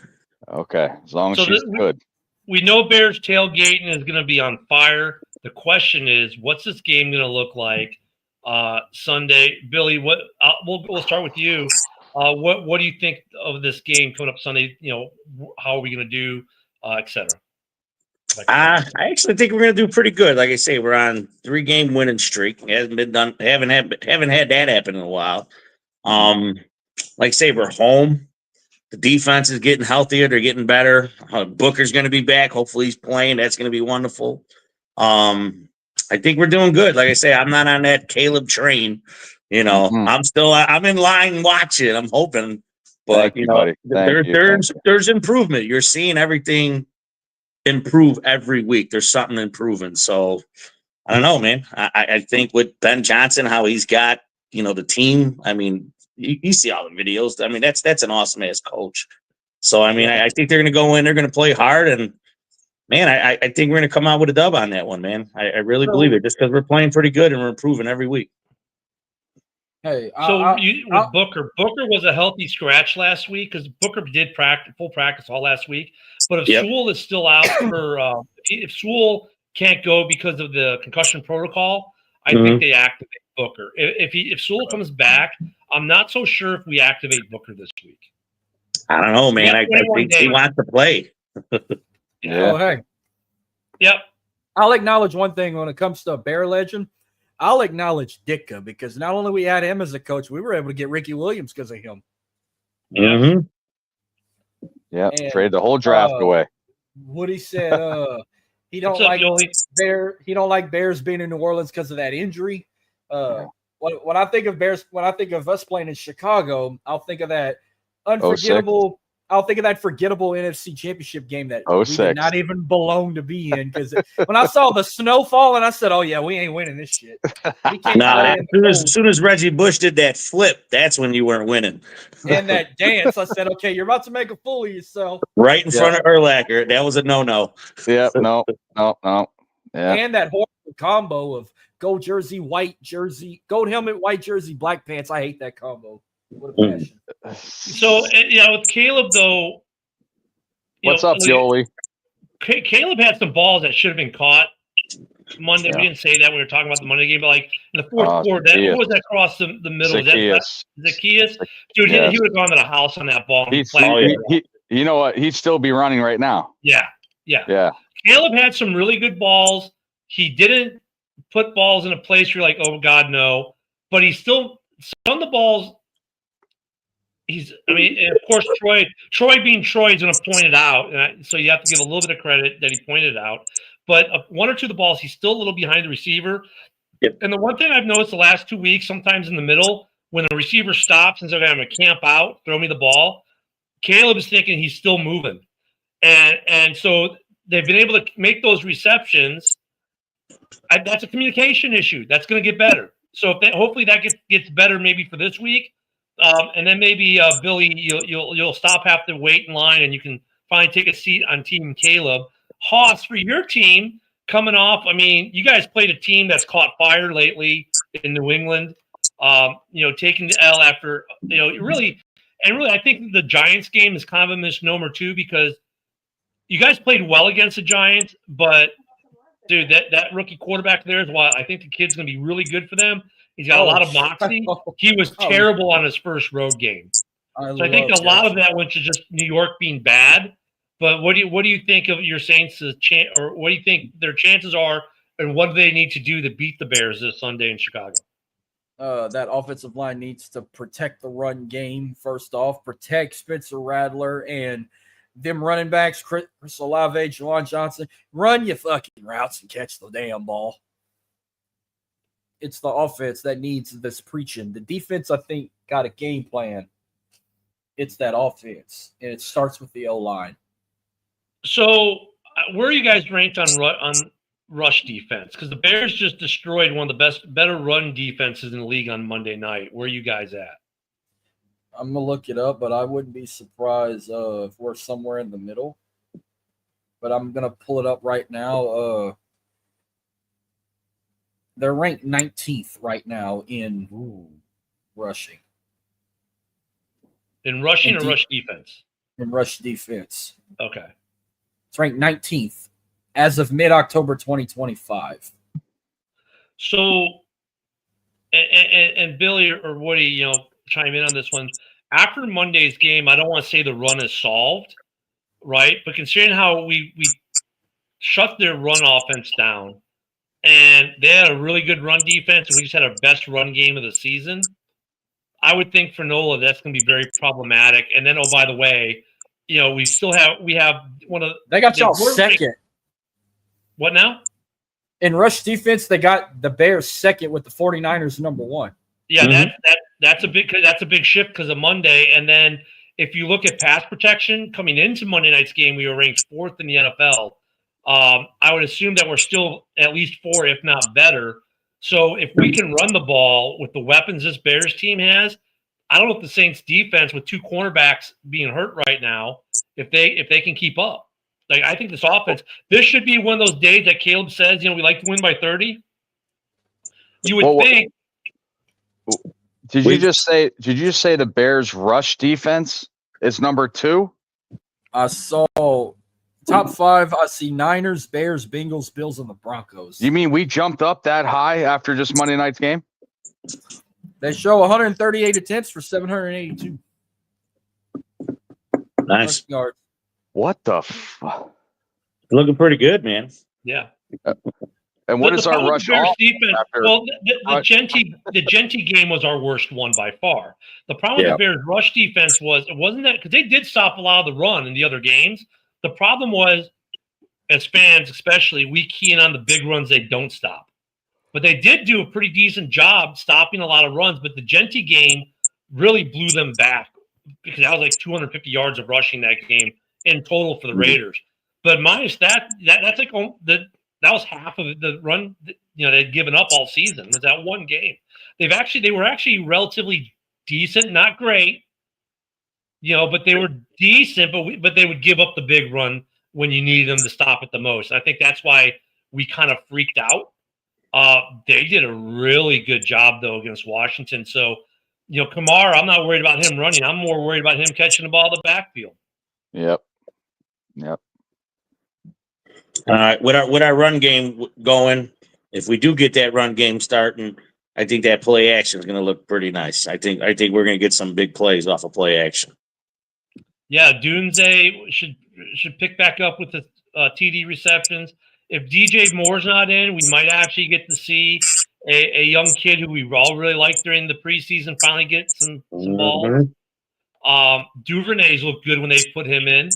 Okay, as long as she's good. We know Bears tailgating is going to be on fire. The question is, what's this game going to look like Sunday? Billy, we'll start with you. What do you think of this game coming up Sunday? You know, how are we going to do, et cetera? I actually think we're going to do pretty good. Like I say, we're on 3-game winning streak. It hasn't been done. Haven't had that happen in a while. Like I say, we're home. The defense is getting healthier. They're getting better. Booker's going to be back. Hopefully he's playing. That's going to be wonderful. I think we're doing good. Like I say, I'm not on that Caleb train. You know, I'm in line watching. I'm hoping, but there's improvement. You're seeing everything improve every week. There's something improving. So I don't know, man. I think with Ben Johnson, how he's got, the team. I mean, you see all the videos. I mean, that's an awesome ass coach. So, I mean, I think they're going to go in, they're going to play hard. And man, I think we're going to come out with a dub on that one, man. I really believe it just because we're playing pretty good and we're improving every week. Hey, with Booker was a healthy scratch last week because Booker did full practice all last week. But if Sewell is still out for if Sewell can't go because of the concussion protocol, I think they activate Booker. If Sewell comes back, I'm not so sure if we activate Booker this week. I don't know, man. I think he wants to play. Yeah. Oh, hey. Yep. I'll acknowledge one thing when it comes to a Bear legend. I'll acknowledge Ditka because not only we had him as a coach, we were able to get Ricky Williams because of him. Mm-hmm. Yeah, trade the whole draft away. Woody said he don't like Bears being in New Orleans because of that injury. When I think of Bears, when I think of us playing in Chicago, I'll think of that unforgettable. I'll think of that forgettable NFC Championship game that we did not even belong to be in. Because when I saw the snow falling, I said, "Oh yeah, we ain't winning this shit." As soon as Reggie Bush did that flip, that's when you weren't winning. And that dance, I said, "Okay, you're about to make a fool of yourself." Right in front of Urlacher. That was a no-no. Yep. No. Yeah. And that horrible combo of gold jersey, white jersey, gold helmet, white jersey, black pants. I hate that combo. What a passion. So, with Caleb, though. What's up, Yoli? Caleb had some balls that should have been caught Monday. We didn't say that when we were talking about the Monday game, but like in the fourth quarter, who was that across the middle? Zacchaeus? Dude, he would have gone to the house on that ball. You know what? He'd still be running right now. Yeah. Caleb had some really good balls. He didn't put balls in a place where you're like, oh, God, no. But he still – some of the balls – and of course, Troy being Troy is going to point it out. So you have to give a little bit of credit that he pointed it out. But one or two of the balls, he's still a little behind the receiver. Yep. And the one thing I've noticed the last 2 weeks, sometimes in the middle, when the receiver stops instead of having to camp out, throw me the ball, Caleb is thinking he's still moving. And so they've been able to make those receptions. That's a communication issue. That's going to get better. So hopefully that gets better maybe for this week. And then maybe Billy, you'll stop have to wait in line and you can finally take a seat on Team Caleb. Haas, for your team coming off, I mean, you guys played a team that's caught fire lately in New England. Taking the L after really, I think the Giants game is kind of a misnomer too because you guys played well against the Giants, but dude, that rookie quarterback there is why I think the kid's going to be really good for them. He's got a lot of moxie. He was terrible on his first road game. I think a lot of that went to just New York being bad. But what do you think of your Saints' or what do you think their chances are, and what do they need to do to beat the Bears this Sunday in Chicago? That offensive line needs to protect the run game first off, protect Spencer Rattler, and them running backs, Chris Olave, Juwan Johnson, run your fucking routes and catch the damn ball. It's the offense that needs this preaching. The defense, I think, got a game plan. It's that offense, and it starts with the O-line. So, where are you guys ranked on rush defense? Because the Bears just destroyed one of the better run defenses in the league on Monday night. Where are you guys at? I'm gonna look it up, but I wouldn't be surprised if we're somewhere in the middle. But I'm gonna pull it up right now. They're ranked 19th right now in rushing. In rushing or rush defense? In rush defense. Okay. It's ranked 19th as of mid-October 2025. So, and Billy or Woody, chime in on this one. After Monday's game, I don't want to say the run is solved, right? But considering how we shut their run offense down, and they had a really good run defense, and we just had our best run game of the season, I would think for Nola that's going to be very problematic. And then, oh, by the way, we have one of they got y'all second. What now? In rush defense, they got the Bears second with the 49ers number 1. Yeah, that's a big shift because of Monday. And then if you look at pass protection coming into Monday night's game, we were ranked 4th in the NFL. I would assume that we're still at least 4, if not better. So if we can run the ball with the weapons this Bears team has, I don't know if the Saints defense with 2 cornerbacks being hurt right now, if they can keep up. Like, I think this offense, this should be one of those days that Caleb says, we like to win by 30. You would think. Did you just say the Bears rush defense is number 2? I saw top 5. I see Niners, Bears, Bengals, Bills, and the Broncos. You mean we jumped up that high after just Monday night's game? They show 138 attempts for 782. Nice. Yards. What the fuck? Looking pretty good, man. Yeah. And what is our rush defense? After, well, the Genty game was our worst one by far. The problem with the Bears' rush defense wasn't that because they did stop a lot of the run in the other games. The problem was, as fans especially, we key in on the big runs they don't stop. But they did do a pretty decent job stopping a lot of runs. But the Genty game really blew them back because that was like 250 yards of rushing that game in total for the Raiders. But minus that's like that was half of the run they'd given up all season was that one game. They were actually relatively decent, not great, but they were decent, but they would give up the big run when you needed them to stop it the most. I think that's why we kind of freaked out. They did a really good job though against Washington. So, Kamara, I'm not worried about him running. I'm more worried about him catching the ball in the backfield. Yep. All right, with our run game going, if we do get that run game starting, I think that play action is going to look pretty nice. I think we're going to get some big plays off of play action. Yeah, Dunze should pick back up with the TD receptions. If DJ Moore's not in, we might actually get to see a young kid who we all really liked during the preseason finally get some balls. Duvernay's looked good when they put him in.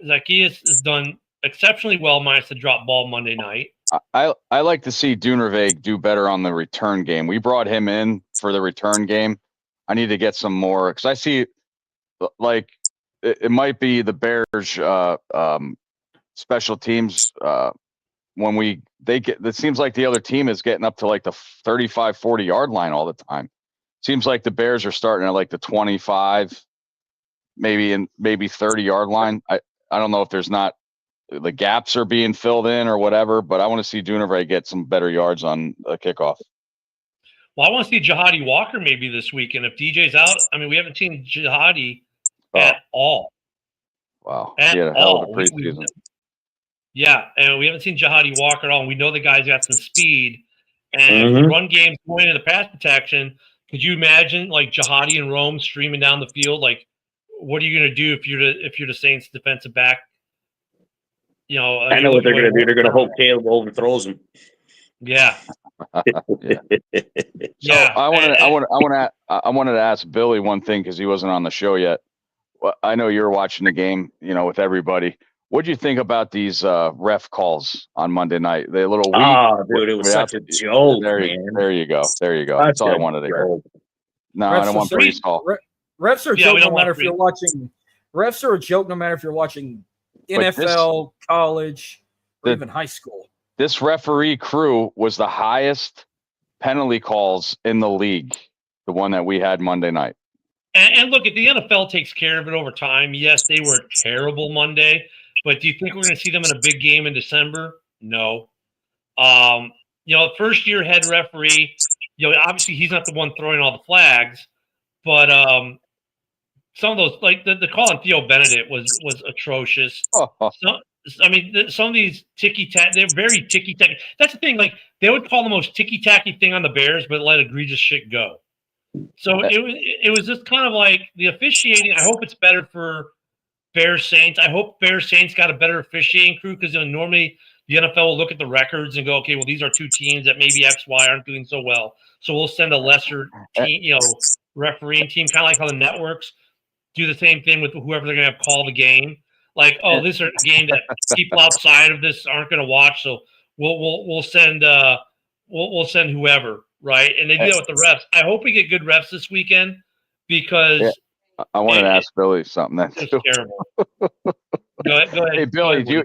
Zacchaeus has done exceptionally well minus the drop ball Monday night. I like to see Dunnerveig do better on the return game. We brought him in for the return game. I need to get some more because I see like it might be the Bears special teams when it seems like the other team is getting up to like the 35, 40 yard line all the time. Seems like the Bears are starting at like the 25, maybe 30 yard line. I don't know if there's not the gaps are being filled in or whatever, but I want to see Dunnerveig get some better yards on a kickoff. Well, I want to see Jihadi Walker maybe this week, and if DJ's out, we haven't seen Jihadi at all. Wow, he had a hell of a preseason. Yeah, and we haven't seen Jihadi Walker at all. And we know the guy's got some speed, and if the run game's going into the pass protection, could you imagine like Jihadi and Rome streaming down the field? Like, what are you going to do if you're the Saints defensive back? I know what they're going to do. They're going to hope Caleb overthrows him. Yeah. So I wanted to ask Billy one thing because he wasn't on the show yet. I know you're watching the game, with everybody. What'd you think about these ref calls on Monday night? They a little weak. Oh, dude, it was such a joke, man. There you go. That's all I wanted to hear. No, I don't want Breeze call. Refs are a joke no matter if you're watching. Refs are a joke no matter if you're watching NFL, college, or even high school. This referee crew was the highest penalty calls in the league, the one that we had Monday night. And look, if the NFL takes care of it over time, yes, they were terrible Monday, but do you think we're going to see them in a big game in December? No. First year head referee, obviously he's not the one throwing all the flags, but some of those, like the call on Theo Benedict was atrocious. Some of these ticky-tack, they're very ticky-tacky. That's the thing, like they would call the most ticky-tacky thing on the Bears, but let egregious shit go. So it was just kind of like the officiating. I hope it's better for Bears Saints. I hope Bears Saints got a better officiating crew because normally the NFL will look at the records and go, okay, well, these are two teams that maybe X, Y aren't doing so well. So we'll send a lesser team, refereeing team, kind of like how the networks do the same thing with whoever they're going to have call the game. Like, oh, this is a game that people outside of this aren't going to watch, so we'll send we'll send whoever. Right, and they do that with the refs. I hope we get good refs this weekend because I wanted to ask Billy something. That's terrible. Go ahead. Hey, Billy, do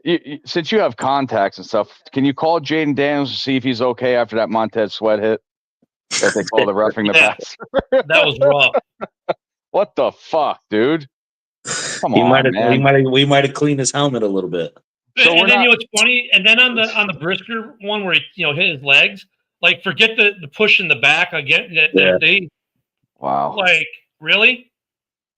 you since you have contacts and stuff, can you call Jaden Daniels to see if he's okay after that Montez Sweat hit that they call the roughing the pass? That was rough. What the fuck, dude? Come on, man. We might have cleaned his helmet a little bit. So and then it's funny. And then on the Brisker one where he hit his legs. Like, forget the push in the back again. Wow. Like, really?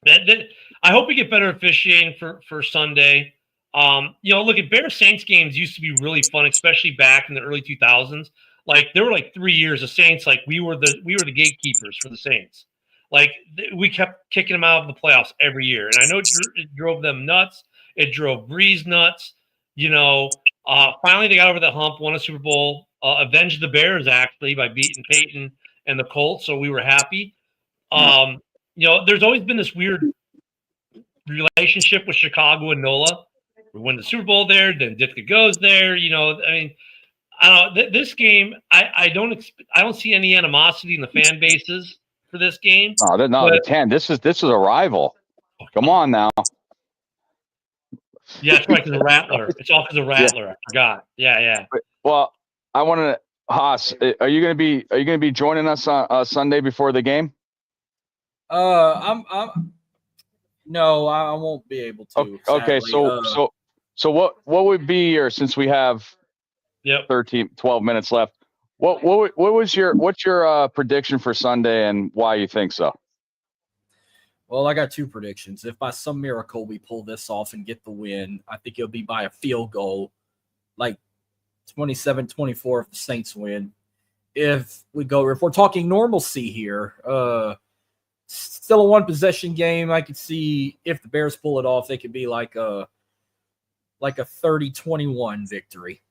I hope we get better officiating for Sunday. Look, at Bears Saints games used to be really fun, especially back in the early 2000s. Like, there were like 3 years of Saints. Like, we were the gatekeepers for the Saints. Like, we kept kicking them out of the playoffs every year, and I know it drove them nuts. It drove Breeze nuts. Finally they got over the hump, won a Super Bowl. Avenged the Bears actually by beating Peyton and the Colts, so we were happy. There's always been this weird relationship with Chicago and NOLA. We win the Super Bowl there, then Ditka goes there. I don't know. This game, I don't see any animosity in the fan bases for this game. The 10. This is a rival. Come on now. Yeah, that's right. Because of Rattler. It's all because of Rattler. Yeah. I forgot. Yeah. Well, I want to, Haas. Are you going to be joining us on Sunday before the game? No, I won't be able to. Okay, so what would be your, since we have 12 minutes left? What's your prediction for Sunday and why you think so? Well, I got two predictions. If by some miracle we pull this off and get the win, I think it'll be by a field goal, like 27-24 if the Saints win. If we're talking normalcy here, still a one possession game. I could see if the Bears pull it off, they could be like a 30-21 victory.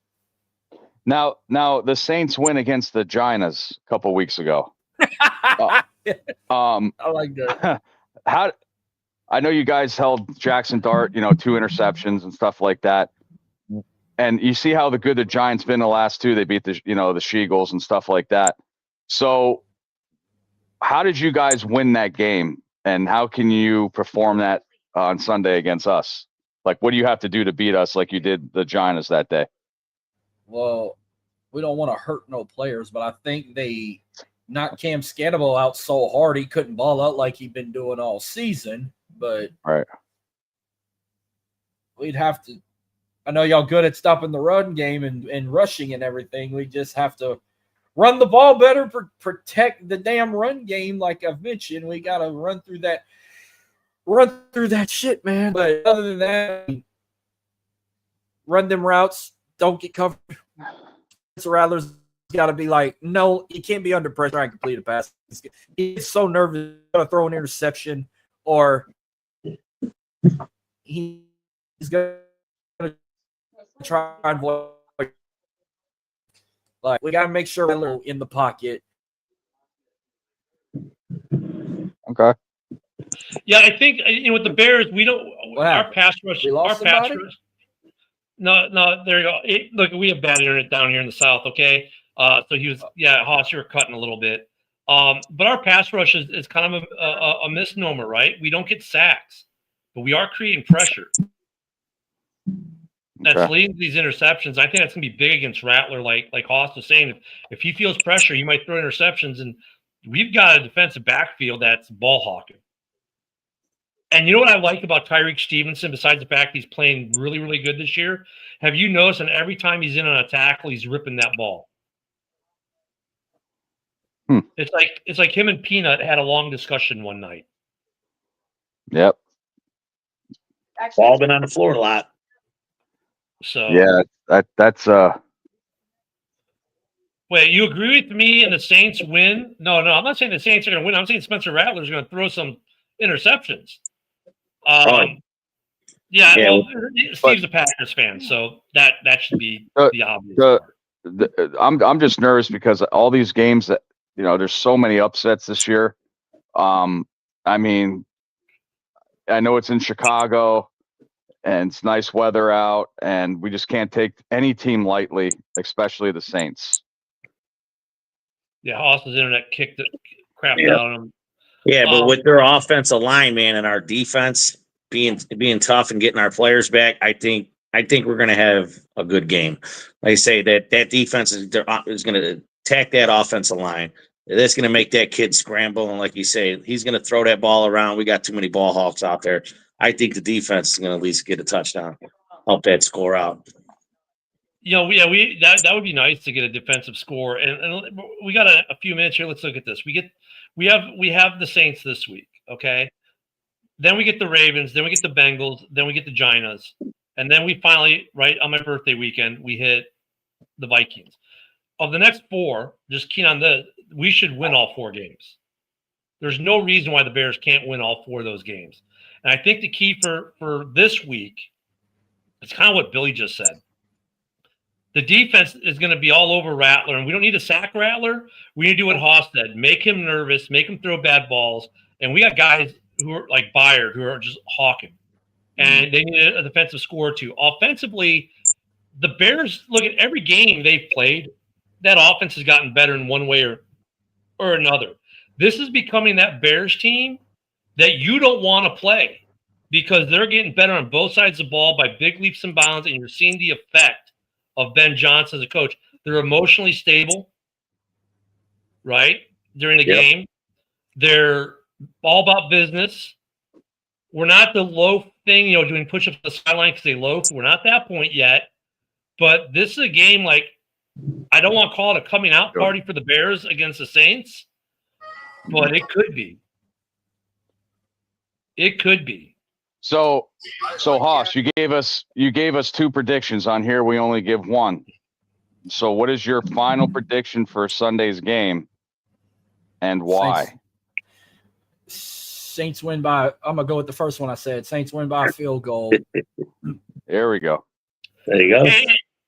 Now the Saints win against the Giants a couple weeks ago. I like that. I know you guys held Jackson Dart, 2 interceptions and stuff like that. And you see how good the Giants been the last 2. They beat the Sheagles and stuff like that. So how did you guys win that game? And how can you perform that on Sunday against us? Like, what do you have to do to beat us like you did the Giants that day? Well, we don't want to hurt no players, but I think they knocked Cam Scannable out so hard he couldn't ball out like he'd been doing all season. But right, we'd have to. I know y'all good at stopping the run game and rushing and everything. We just have to run the ball better, protect the damn run game. Like I've mentioned, we got to run through that shit, man. But other than that, run them routes. Don't get covered. So Rattler's got to be like, no, he can't be under pressure and complete a pass. He's so nervous to throw an interception, or he's going to try and avoid. Like, we got to make sure Rattler in the pocket. Okay. Yeah, I think with the Bears, we don't. Our pass rush. We lost our pass somebody? rush. No, there you go. Look, we have bad internet down here in the South. Okay, so he was. Yeah, Haas, you were cutting a little bit. But our pass rush is kind of a misnomer, right? We don't get sacks, but we are creating pressure. That's leading to these interceptions. I think that's gonna be big against Rattler, like Haas was saying. If he feels pressure, you might throw interceptions, and we've got a defensive backfield that's ball hawking. And you know what I like about Tyreek Stevenson, besides the fact he's playing really, really good this year? Have you noticed that every time he's in on a tackle, he's ripping that ball? It's like him and Peanut had a long discussion one night. Yep. Ball been on the floor a lot. So yeah, that's Wait, you agree with me and the Saints win? No, I'm not saying the Saints are going to win. I'm saying Spencer Rattler is going to throw some interceptions. Yeah, well, Steve's a Packers fan, so that should be the obvious part. I'm just nervous because all these games that there's so many upsets this year. I mean, I know it's in Chicago and it's nice weather out, and we just can't take any team lightly, especially the Saints. Yeah, Austin's internet kicked the crap out of him. Yeah, but with their offensive line, man, and our defense being tough and getting our players back, I think we're going to have a good game. Like I say, that defense is going to attack that offensive line. That's going to make that kid scramble, and like you say, he's going to throw that ball around. We got too many ball hawks out there. I think the defense is going to at least get a touchdown, help that score out. That would be nice to get a defensive score, and we got a few minutes here. Let's look at this. We have the Saints this week, okay? Then we get the Ravens, then we get the Bengals, then we get the Giants, and then we finally, right on my birthday weekend, we hit the Vikings. Of the next four, just keen on this, we should win all four games. There's no reason why the Bears can't win all four of those games. And I think the key for this week, it's kind of what Billy just said. The defense is going to be all over Rattler, and we don't need to sack Rattler. We need to do what Haas said, make him nervous, make him throw bad balls. And we got guys who are like Byard, who are just hawking. And they need a defensive score too. Offensively, the Bears, look at every game they've played, that offense has gotten better in one way or another. This is becoming that Bears team that you don't want to play because they're getting better on both sides of the ball by big leaps and bounds, and you're seeing the effect of Ben Johnson as a coach. They're emotionally stable, right, during the game. They're all about business. We're not the loaf thing, doing push-ups on the sideline because they loaf. We're not that point yet. But this is a game like, I don't want to call it a coming out party for the Bears against the Saints, but it could be. It could be. So Haas, you gave us two predictions on here. We only give one. So what is your final prediction for Sunday's game and why? Saints win by, I'm going to go with the first one I said. Saints win by a field goal. There we go. There you go.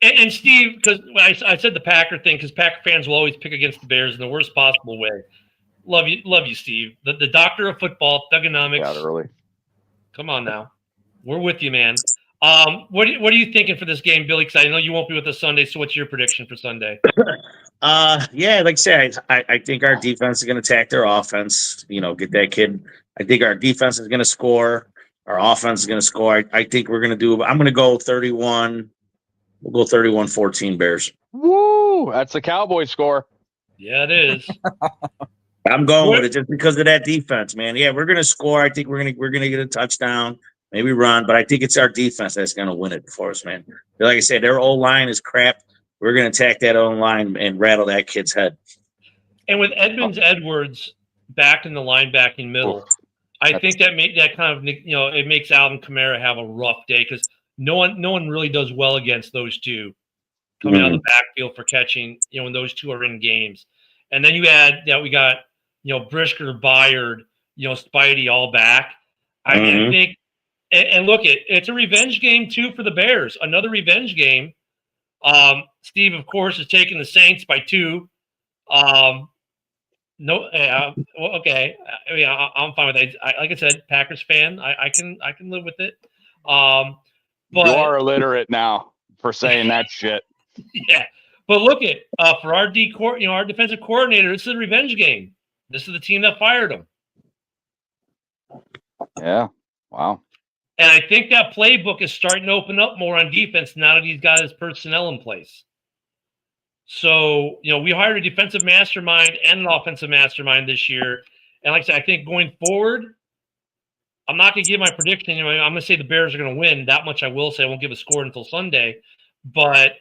And Steve, because I said the Packer thing, because Packer fans will always pick against the Bears in the worst possible way. Love you, Steve. The doctor of football, thugonomics. Got early. Come on now, we're with you, man. What are you thinking for this game, Billy? Because I know you won't be with us Sunday. So what's your prediction for Sunday? Yeah, like I said, I think our defense is going to attack their offense. Get that kid. I think our defense is going to score. Our offense is going to score. I think we're going to I'm going to go 31. We'll go 31-14 Bears. Woo! That's a Cowboy score. Yeah, it is. I'm going with it just because of that defense, man. Yeah, we're going to score. I think we're going to get a touchdown, maybe run, but I think it's our defense that's going to win it for us, man. Like I said, their O-line is crap. We're going to attack that O-line and rattle that kid's head. And with Edwards back in the linebacking middle, I think that kind of it makes Alvin Kamara have a rough day because no one really does well against those two coming out of the backfield for catching, when those two are in games. And then you add that we got, Brisker, Byard, Spidey all back. I mean, I think, and look, it's a revenge game too for the Bears. Another revenge game. Steve, of course, is taking the Saints by 2. No, well, okay. I mean, I'm fine with that. Like I said, Packers fan. I can live with it. But you are illiterate now for saying that shit. Yeah, but look at for our our defensive coordinator. This is a revenge game. This is the team that fired him. Yeah. Wow. And I think that playbook is starting to open up more on defense now that he's got his personnel in place. So, we hired a defensive mastermind and an offensive mastermind this year. And like I said, I think going forward, I'm not going to give my prediction. I'm going to say the Bears are going to win. That much I will say. I won't give a score until Sunday. But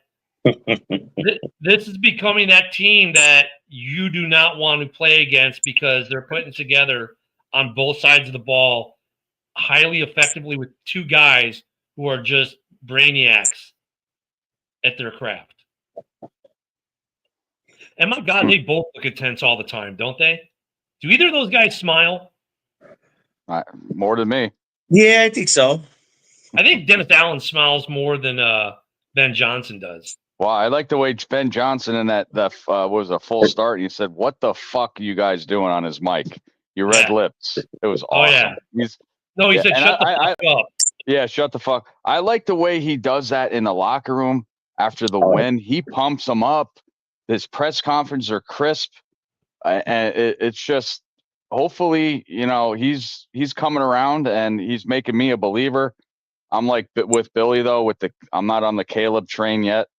this is becoming that team that you do not want to play against because they're putting together on both sides of the ball highly effectively with two guys who are just brainiacs at their craft. And my God, they both look intense all the time, don't they? Do either of those guys smile? More than me. Yeah, I think so. I think Dennis Allen smiles more than Ben Johnson does. Well, I like the way Ben Johnson in that was a full start. He said, "What the fuck are you guys doing on his mic? Your red lips." It was awesome. Oh, yeah. He said, "Shut the fuck up." Yeah, shut the fuck. I like the way he does that in the locker room after the win. He pumps them up. His press conferences are crisp, and it's just hopefully he's coming around and he's making me a believer. I'm like with Billy though. I'm not on the Caleb train yet,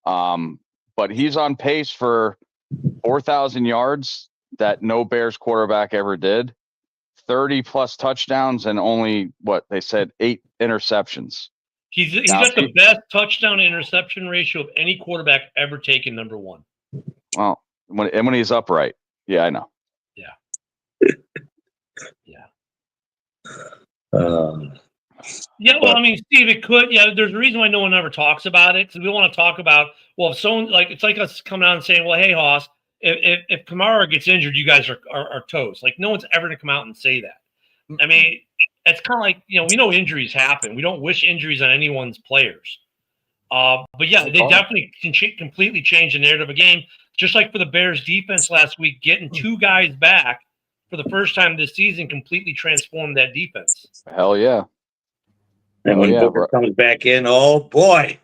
but he's on pace for 4,000 yards that no Bears quarterback ever did, 30 plus touchdowns, and only what they said 8 interceptions. He's got the best touchdown to interception ratio of any quarterback ever taken, number one. Well, when he's upright. Yeah, I know. Yeah. Yeah. Yeah, well, I mean, Steve, it could. Yeah, there's a reason why no one ever talks about it because we want to talk about. Well, if someone it's like us coming out and saying, "Well, hey, Haas, if Kamara gets injured, you guys are toast." Like no one's ever going to come out and say that. I mean, it's kind of like we know injuries happen. We don't wish injuries on anyone's players. But yeah, they definitely can completely change the narrative of a game. Just like for the Bears defense last week, getting 2 guys back for the first time this season completely transformed that defense. Hell yeah. And when Booker comes back in, oh boy.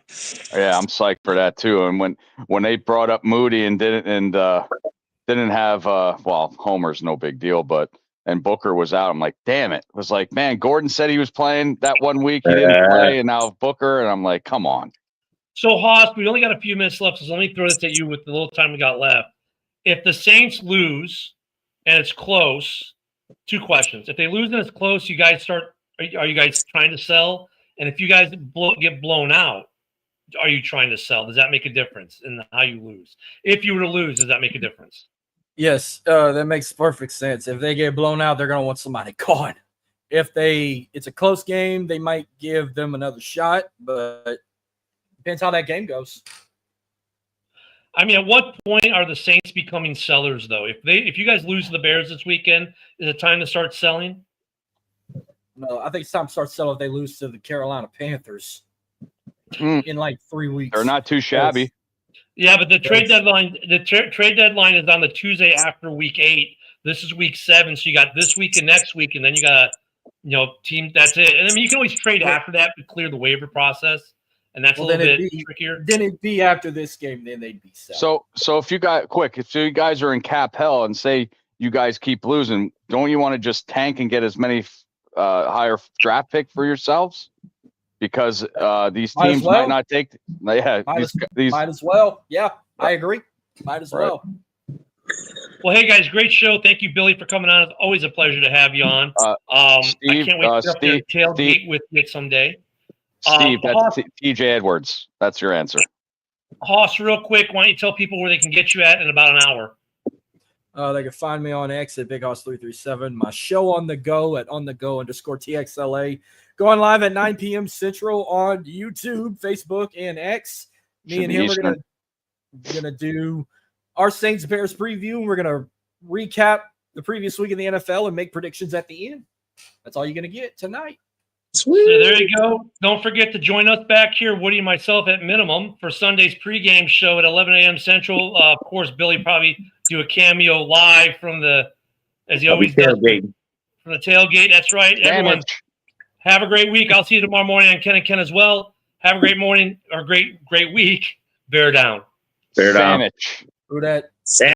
Yeah, I'm psyched for that too. And when they brought up Moody and didn't have Homer's no big deal, and Booker was out, I'm like, damn it. It was like, man, Gordon said he was playing that 1 week, he didn't play, and now Booker, and I'm like, come on. So, Haas, we only got a few minutes left, so let me throw this at you with the little time we got left. If the Saints lose and it's close, 2 questions. If they lose and it's close, you guys are you guys trying to sell? And if you guys get blown out, are you trying to sell? Does that make a difference in how you lose? If you were to lose, does that make a difference? Yes, that makes perfect sense. If they get blown out, they're going to want somebody gone. If it's a close game, they might give them another shot, but depends how that game goes. I mean, at what point are the Saints becoming sellers, though? If you guys lose to the Bears this weekend, is it time to start selling? No, I think it's time to start selling if they lose to the Carolina Panthers in like 3 weeks. They're not too shabby. Yeah, but the trade deadline is on the Tuesday after week 8. This is week 7, so you got this week and next week, and then you got team. That's it. And I mean, you can always trade after that to clear the waiver process, and that's a little bit trickier. Then it'd be after this game, then they'd be selling. So if you guys are in cap hell and say you guys keep losing, don't you want to just tank and get as many higher draft pick for yourselves? Because these teams might not take. Yeah, might as well. Yeah, I agree. Might as well. Well, hey guys, great show. Thank you, Billy, for coming on. It's always a pleasure to have you on. Steve, I can't wait to get up there tailgate with you someday. Steve, that's TJ Edwards. That's your answer. Haas, real quick, why don't you tell people where they can get you at in about an hour? They can find me on X at BigHoss337. My show on the go at @onthego_TXLA. Going live at 9 p.m. Central on YouTube, Facebook, and X. Me and him are gonna do our Saints Bears preview, and we're gonna recap the previous week in the NFL and make predictions at the end. That's all you're gonna get tonight. Sweet. So there you go. Don't forget to join us back here, Woody and myself at minimum, for Sunday's pregame show at 11 a.m. Central. Of course, Billy probably do a cameo live from the, as he always does, from the tailgate. That's right. Everyone, have a great week. I'll see you tomorrow morning on Ken and Ken as well. Have a great morning or great week. Bear down. Bear down. Who that?